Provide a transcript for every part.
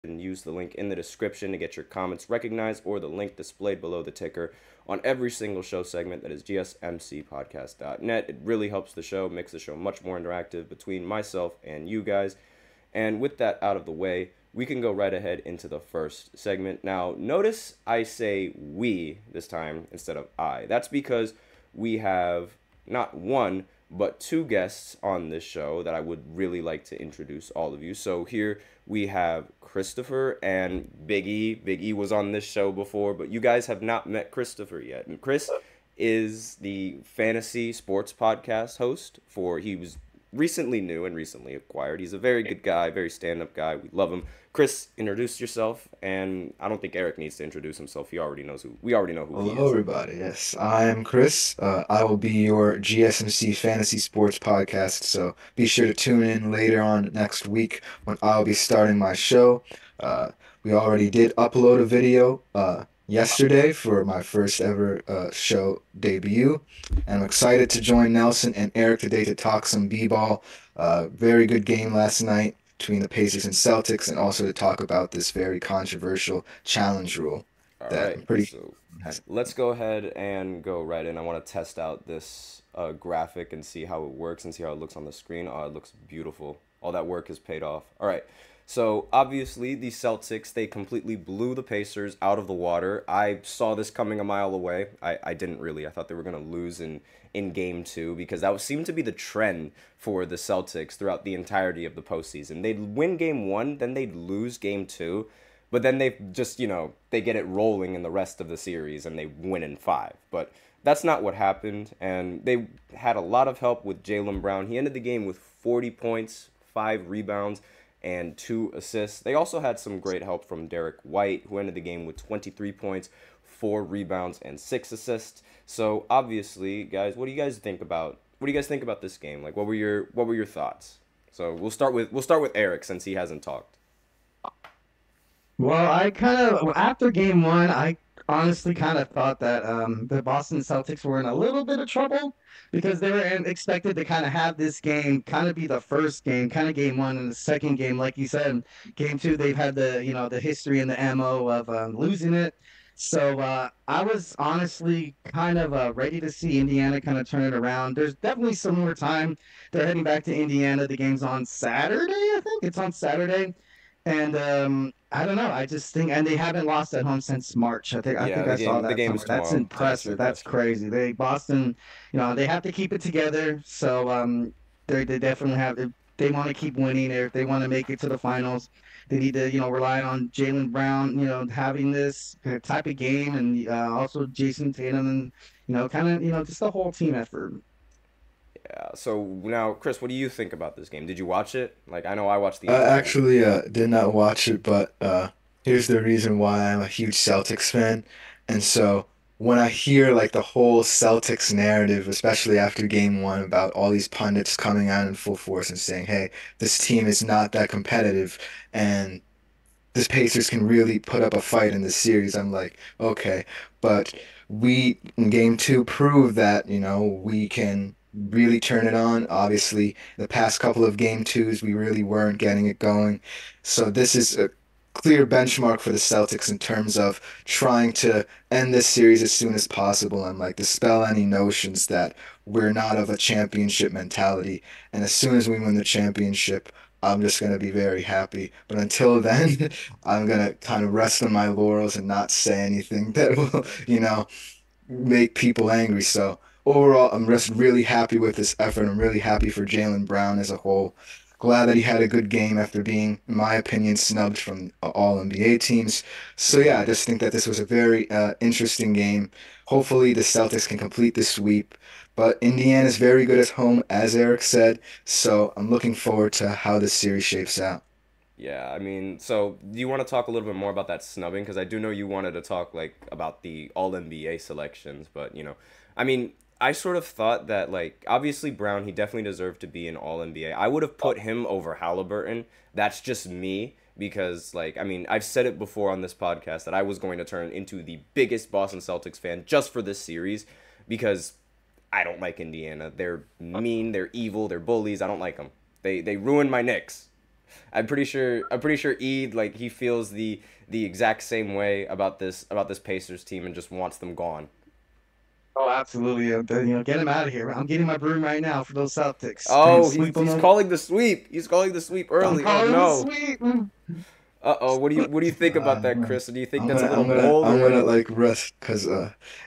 and use the link in the description to get your comments recognized or the link displayed below the ticker on every single show segment that is GSMCPodcast.net. It really helps the show, makes the show much more interactive between myself and you guys. And with that out of the way, we can go right ahead into the first segment. Now, notice I say we this time instead of I. That's because we have not one, but two guests on this show that I would really like to introduce all of you. So here we have Christopher and Big E. Big E was on this show before, but you guys have not met Christopher yet. And Chris is the fantasy sports podcast host for, he was recently new and recently acquired. He's a very good guy, very stand-up guy. We love him. Chris, introduce yourself, and I don't think Eric needs to introduce himself. He already knows who. We already know who he Hello, is. everybody. Yes, I'm Chris. I will be your GSMC Fantasy Sports Podcast. So be sure to tune in later on next week when I'll be starting my show. Uh, we already did upload a video yesterday for my first ever show debut. And I'm excited to join Nelson and Eric today to talk some b-ball. Very good game last night between the Pacers and Celtics, and also to talk about this very controversial challenge rule All that right, I'm pretty so let's go ahead and go right in. I want to test out this graphic and see how it works and see how it looks on the screen. Oh, it looks beautiful. All that work has paid off. All right. So obviously the Celtics, they completely blew the Pacers out of the water. I saw this coming a mile away. I didn't really. I thought they were going to lose in game two because that seemed to be the trend for the Celtics throughout the entirety of the postseason. They'd win game one, then they'd lose game two, but then they just, they get it rolling in the rest of the series and they win in five. But that's not what happened. And they had a lot of help with Jaylen Brown. He ended the game with 40 points, 5 rebounds, and 2 assists. They also had some great help from Derek White, who ended the game with 23 points, 4 rebounds, and 6 assists. So obviously, guys, what do you guys think about this game? Like, what were your thoughts? So we'll start with Eric since he hasn't talked. Well, I kind of after game one, I honestly kind of thought that the Boston Celtics were in a little bit of trouble because they were expected to kind of have this game kind of be the first game, kind of game one, and the second game, like you said, game two, they've had the history and the MO of losing it. So I was honestly kind of ready to see Indiana kind of turn it around. There's definitely some more time. They're heading back to Indiana. The game's on Saturday, I think. It's on Saturday. And I don't know. I just think, and they haven't lost at home since March. I think Yeah, I the saw game the that game is somewhere. That's tomorrow. Yeah, that's impressive. That's impressive. crazy. Boston, they have to keep it together. So they definitely have. If they want to keep winning, or if they want to make it to the finals, they need to rely on Jaylen Brown, having this type of game, and also Jason Tatum, and kind of just the whole team effort. So now, Chris, what do you think about this game? Did you watch it? Like, I know I watched the I entirety. actually did not watch it, but here's the reason why I'm a huge Celtics fan. And so when I hear like the whole Celtics narrative, especially after game one, about all these pundits coming out in full force and saying, hey, this team is not that competitive and this Pacers can really put up a fight in this series, I'm like, okay, but we in game two proved that, we can really turn it on. Obviously, the past couple of game twos, we really weren't getting it going. So this is a clear benchmark for the Celtics in terms of trying to end this series as soon as possible and like dispel any notions that we're not of a championship mentality. And as soon as we win the championship, I'm just going to be very happy. But until then, I'm going to kind of rest on my laurels and not say anything that will, make people angry. So overall, I'm just really happy with this effort. I'm really happy for Jaylen Brown as a whole. Glad that he had a good game after being, in my opinion, snubbed from all NBA teams. So yeah, I just think that this was a very interesting game. Hopefully, the Celtics can complete the sweep. But Indiana's very good at home, as Eric said. So I'm looking forward to how this series shapes out. Yeah, I mean, so do you want to talk a little bit more about that snubbing? Because I do know you wanted to talk like about the All NBA selections, but I mean, I sort of thought that like obviously Brown, he definitely deserved to be an All NBA. I would have put him over Halliburton. That's just me because like I mean, I've said it before on this podcast that I was going to turn into the biggest Boston Celtics fan just for this series because I don't like Indiana. They're mean, they're evil, they're bullies. I don't like them. They ruined my Knicks. I'm pretty sure E like he feels the exact same way about this Pacers team and just wants them gone. Oh, absolutely. Get him out of here. I'm getting my broom right now for those Celtics. Can't Oh, sweep he's them. calling the sweep. He's calling the sweep I'm early. Oh calling the no. sweep. Uh-oh. What do you think about that, Chris? Do you think that's a little bold I'm gonna already? like rest because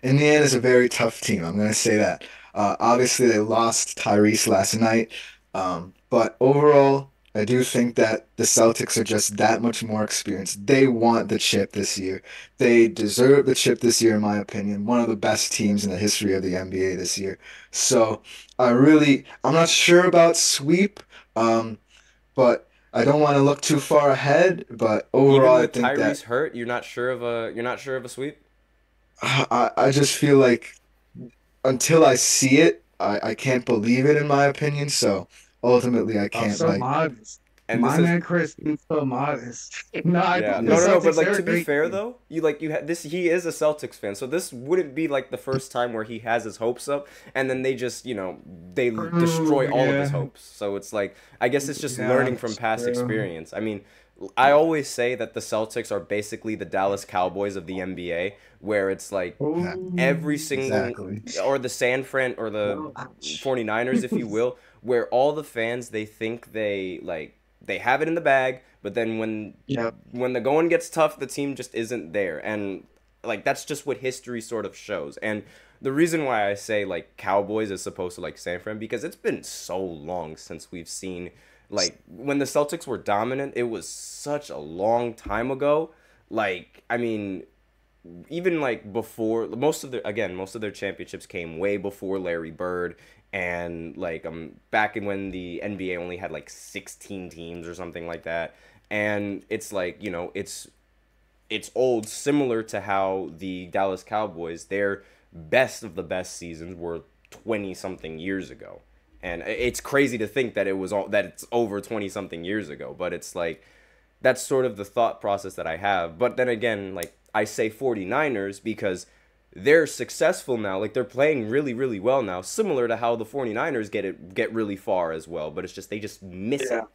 Indiana is a very tough team. I'm gonna say that. Obviously they lost Tyrese last night, but overall I do think that the Celtics are just that much more experienced. They want the chip this year. They deserve the chip this year, in my opinion. One of the best teams in the history of the NBA this year. So I'm not sure about sweep. But I don't want to look too far ahead. But overall, Even I with think that Tyrese hurt, you're not sure of a sweep? I just feel like until I see it, I can't believe it in my opinion. So ultimately, I I'm can't so like modest. And this My is man Chris is so modest. No, I Yeah, think the no, no, no. But Celtics, like they're to a be great fair team. though, you had this. He is a Celtics fan, so this wouldn't be like the first time where he has his hopes up, and then they just they destroy True, all of his yeah. hopes. So it's like I guess it's just Yeah, learning from that's past true. experience. I mean, I always say that the Celtics are basically the Dallas Cowboys of the NBA, where it's like yeah, every Ooh. single exactly. or the San Fran or the Oh, ouch. 49ers if you will, where all the fans they think they have it in the bag, but then Yep. when the going gets tough, the team just isn't there. And like that's just what history sort of shows. And the reason why I say like Cowboys is supposed to like San Fran because it's been so long since we've seen like when the Celtics were dominant, it was such a long time ago. Like I mean, even like before most of their championships came way before Larry Bird and like back in when the NBA only had like 16 teams or something like that. And it's like, it's old, similar to how the Dallas Cowboys, their best of the best seasons were 20 something years ago. And it's crazy to think that it's over 20 something years ago, but it's like that's sort of the thought process that I have. But then again, like I say 49ers because they're successful now. Like they're playing really, really well now, similar to how the 49ers get really far as well, but it's just they just miss Yeah. it.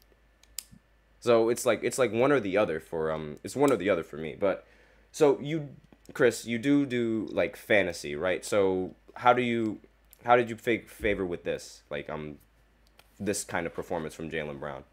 So it's like one or the other for it's one or the other for me. But so you Chris, you do like fantasy, right? So how did you favor with this? Like this kind of performance from Jalen Brown?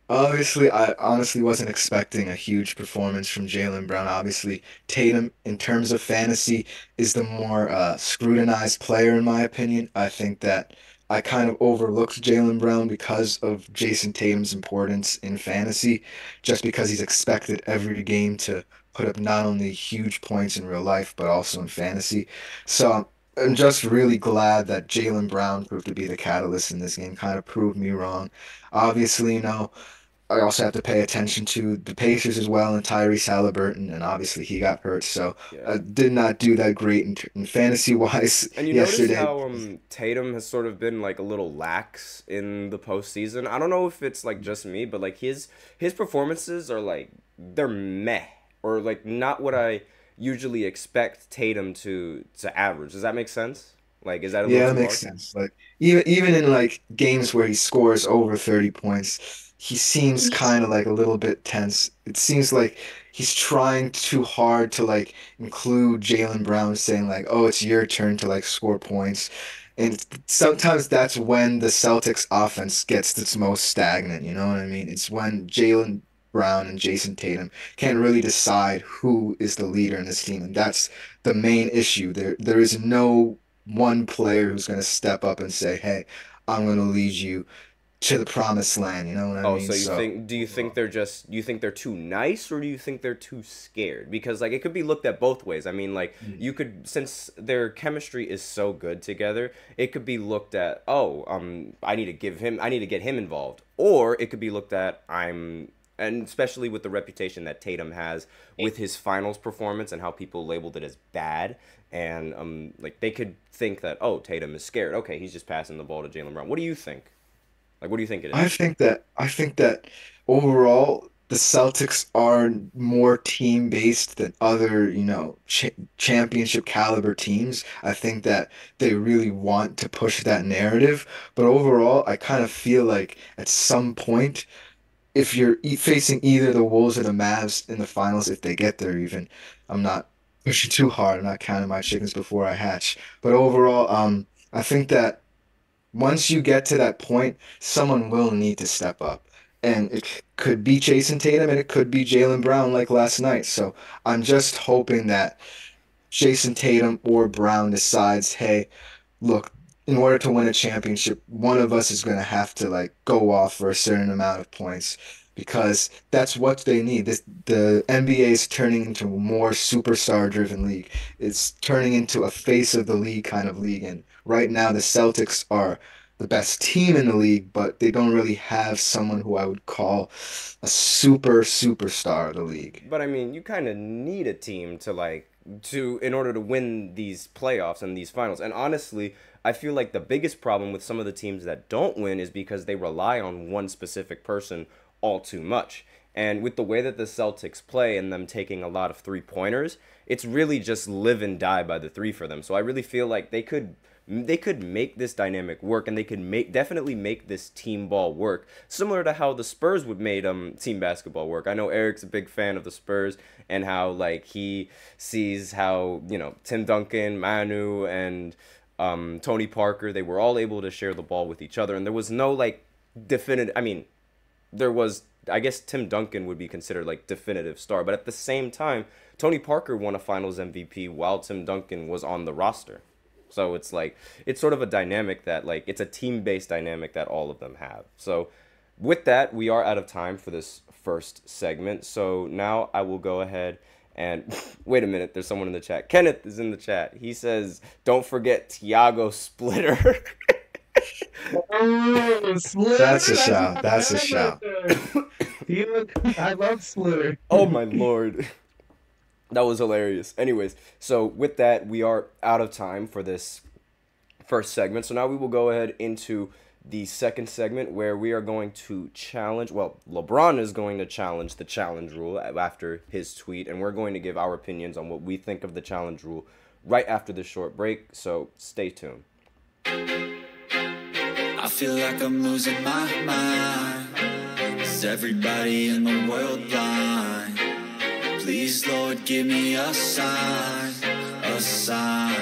Obviously, I honestly wasn't expecting a huge performance from Jalen Brown. Obviously, Tatum, in terms of fantasy, is the more scrutinized player, in my opinion. I think that I kind of overlooked Jalen Brown because of Jason Tatum's importance in fantasy, just because he's expected every game to put up not only huge points in real life, but also in fantasy. So I'm just really glad that Jalen Brown proved to be the catalyst in this game, kind of proved me wrong. Obviously, I also have to pay attention to the Pacers as well and Tyrese Halliburton, and obviously he got hurt, so Yeah. I did not do that great in fantasy wise And you notice yesterday. how Tatum has sort of been like a little lax in the postseason. I don't know if it's like just me, but like his performances are like they're meh or like not what I usually expect Tatum to average. Does that make sense? Like, is that a little Yeah, that too makes harsh? sense. Like even in like games where he scores over 30 points, he seems kind of like a little bit tense. It seems like he's trying too hard to like include Jalen Brown saying like, "Oh, it's your turn to like score points." And sometimes that's when the Celtics offense gets its most stagnant, you know what I mean? It's when Jalen Brown and Jason Tatum can't really decide who is the leader in this team, and that's the main issue. There is no one player who's going to step up and say, "Hey, I'm going to lead you to the promised land." You know what I Oh, mean? so So, do you think overall. they're too nice or do you think they're too scared? Because like it could be looked at both ways. I mean, like Mm. you could since their chemistry is so good together, it could be looked at, oh, I need to get him involved. Or it could be looked at and especially with the reputation that Tatum has with his finals performance and how people labeled it as bad and like they could think that, oh, Tatum is scared. Okay, he's just passing the ball to Jalen Brown. What do you think? Like what do you think it is? I think that overall the Celtics are more team based than other, championship caliber teams. I think that they really want to push that narrative, but overall, I kind of feel like at some point if you're facing either the Wolves or the Mavs in the finals, if they get there even, I'm not pushing too hard. I'm not counting my chickens before I hatch. But overall, I think that once you get to that point, someone will need to step up. And it could be Jason Tatum and it could be Jaylen Brown like last night. So I'm just hoping that Jason Tatum or Brown decides, hey, look, in order to win a championship, one of us is going to have to like go off for a certain amount of points because that's what they need. The NBA is turning into a more superstar driven league. It's turning into a face of the league kind of league. And right now, the Celtics are the best team in the league, but they don't really have someone who I would call a superstar of the league. But I mean, you kind of need a team to in order to win these playoffs and these finals. And honestly, I feel like the biggest problem with some of the teams that don't win is because they rely on one specific person all too much. And with the way that the Celtics play and them taking a lot of three-pointers, it's really just live and die by the three for them. So I really feel like they could make this dynamic work, and they could definitely make this team ball work, similar to how the Spurs would made team basketball work. I know Eric's a big fan of the Spurs and how like he sees how, Tim Duncan, Manu, and Tony Parker, they were all able to share the ball with each other, and there was no like definitive. I mean, there was. I guess Tim Duncan would be considered like definitive star, but at the same time, Tony Parker won a Finals MVP while Tim Duncan was on the roster. So it's like, it's sort of a dynamic that like, it's a team-based dynamic that all of them have. So with that, we are out of time for this first segment. So now I will go ahead and wait a minute. There's someone in the chat. Kenneth is in the chat. He says, don't forget Tiago Splitter. Oh, Splitter. That's a shout. That's a shout. I love Splitter. Oh my Lord. That was hilarious. Anyways, so with that, we are out of time for this first segment. So now we will go ahead into the second segment where we are going to challenge, well, LeBron is going to challenge the challenge rule after his tweet, and we're going to give our opinions on what we think of the challenge rule right after this short break. So stay tuned. I feel like I'm losing my mind. Is everybody in the world blind? Please, Lord, give me a sign, a sign.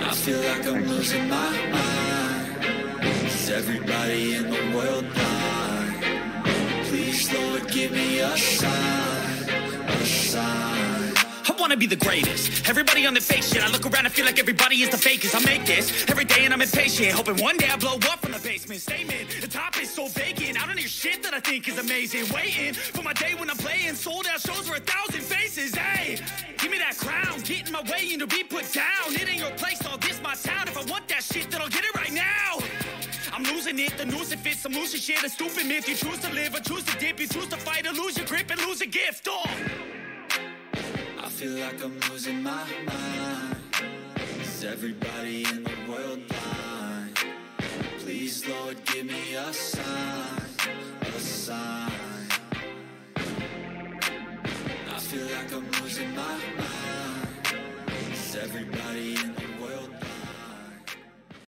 I feel like I'm losing my mind. Is everybody in the world blind? Please, Lord, give me a sign, a sign. I wanna be the greatest. Everybody on the fake shit. I look around and feel like everybody is the fakest. I make this every day and I'm impatient, hoping one day I blow up from the basement. Statement, the top is so vacant. I don't hear shit that I think is amazing. Waiting for my day when I'm playing sold out shows for 1,000 faces. Hey, give me that crown. Get in my way and to be put down. It ain't your place, all this my town. If I want that shit, then I'll get it right now. I'm losing it, the noose it fits. I'm losing shit, a stupid myth. You choose to live or choose to dip. You choose to fight or lose your grip and lose a gift. Oh. I feel like I'm losing my mind. Is everybody in the world blind? Please, Lord, give me a sign, a sign. I feel like I'm losing my mind. Is everybody in the